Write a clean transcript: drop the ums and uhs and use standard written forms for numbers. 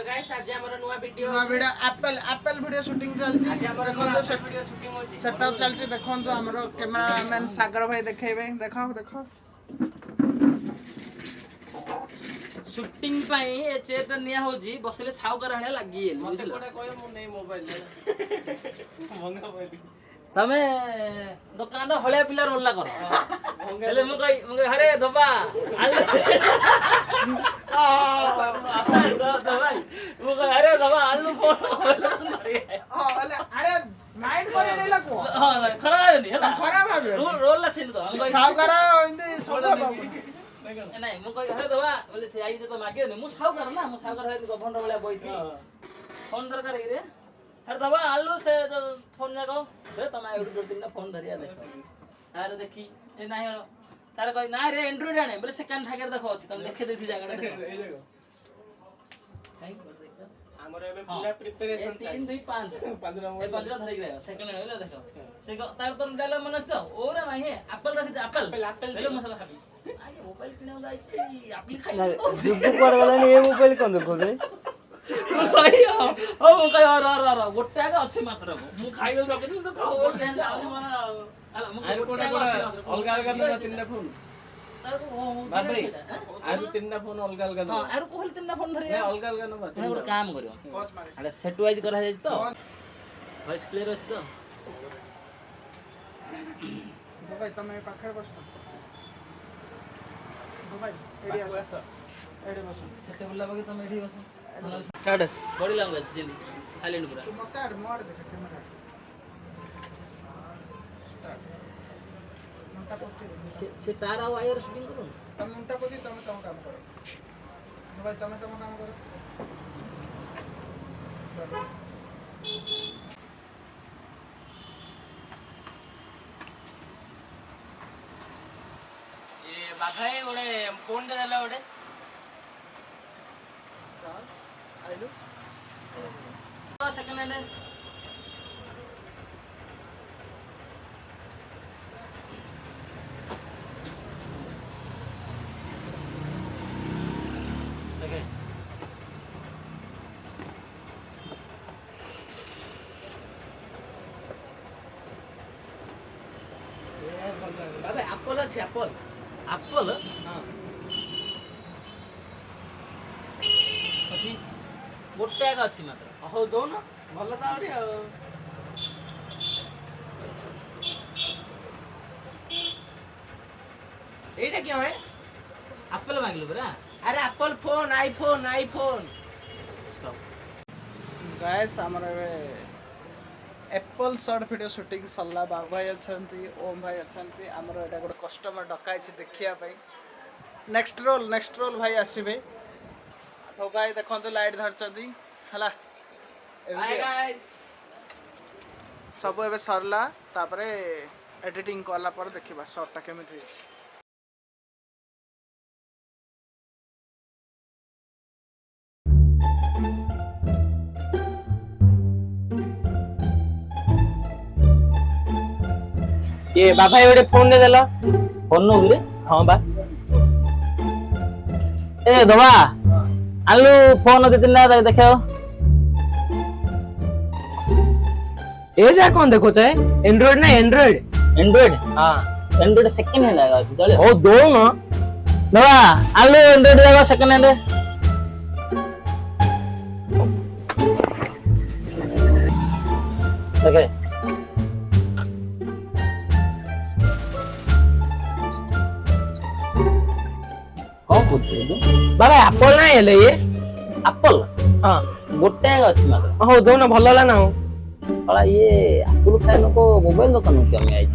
guys आज हमर नुवा वीडियो एप्पल वीडियो शूटिंग चलची देखो तो वीडियो शूटिंग होची सेटअप चलची देखो तो हमरो कैमरामैन सागर भाई देखेबे देखो देखो शूटिंग पाई ए चेट निया होजी बसले साउकर हळे लागी मते कोडे कोय मु नै मोबाइल मंगा मोबाइल तमे दुकान हळे पिला रोला कर हेले मु कहि अरे धबा आले भाई मु कहि अरे धबा आलू फोन अरे माइंड करे नै लगो हां खरा नहीं हला खरा भाबे रोल ला सीन को साउकर इंदे सब बाबू नहीं मु कहि अरे धबा बोले से आई तो मागे नहीं मु साउकर ना मु साउकर हळे गभंड वाला बइथी फोन दरकार रे अरे दबा आलू से जो फोन जाको रे तमा एडु दो तीन फोन धरिया देखो तारे देखी ए नाही हो तारे कहि ना रे एंड्रॉइड आने बरे सेकंड ठाकर देखो अछि तम देखे देथि जागा देखो ए जगह काई कर देखो हमर एबे पूरा प्रिपरेशन 3 2 5 पंजरा धरि गयो सेकंड होइला देखो से तार तो डायलॉग मनस तो ओरा नाही एप्पल रखि एप्पल हेलो मसाला खाबी आगे मोबाइल किने जाई छी एप्पल खाई जुबु कर वाला ने मोबाइल कोन देखो जे गोटे आगे अच्छी मात्र मु खाइबे रखिथि तो गोटे आरो कोडा अलगा अलगा न तीनटा फोन भाई आरो तीनटा फोन अलगा अलगा न आरो कोहल तीनटा फोन धरि अलगा अलगा न बात एक काम करियो अरे सेट वाइज करा जाय तो वॉइस क्लियर अछि तो भाई तमे पाखर बस भाई एडी बस सेट बोलला बाकी तुम एडी बस काट बॉडी लैंग्वेज जल्दी साइलेंट पूरा मत ऐड मोड देख कैमरा स्टार्ट मुंटा पति से तारा वायर शूटिंग करो तम मुंटा पति तम काम करो भाई तम काम करो ये बाघाई ओडे फोन दे देला ओडे आइलो सेकंड हैंड ओके बाबा एप्पल अछि एप्पल एप्पल हां अछि गोटे आगे अछि मात्र हो दो ना भल तावरी एटा क्यों है एप्पल मांगलो बरा अरे एप्पल फोन आईफोन गाइस हमर एप्पल शॉर्ट वीडियो शूटिंग सल्ला बाबू भाई अछंती ओम भाई अछंती हमर एटा गोटे कस्टमर डकाई छी देखिया पई नेक्स्ट रोल भाई आसीबे तो भाई देखो तो लाइट धरचंती हला हाय गाइस सब एबे सरला तापरे एडिटिंग करला पर देखिबा शॉर्टटा केमिति होइछ ये बाबा एडे फोन दे देला फोन नो गिरे हां बा ए दबा आलू फोन दे तिना देखो ए जा कौन देखो चाहे एंड्रॉइड ना एंड्रॉइड हां एंड्रॉइड सेकंड हैंड आएगा चले ओ दो ना दबा आलू एंड्रॉइड जाएगा सेकंड हैंड ओके कौन पूछते तू बाबा एप्पल ना हेले ये एप्पल हां गोटे आगे अछि मात्र हो दो ना भल ला ना हो बड़ा ये एप्पल फैन को मोबाइल दुकान में क्या में आई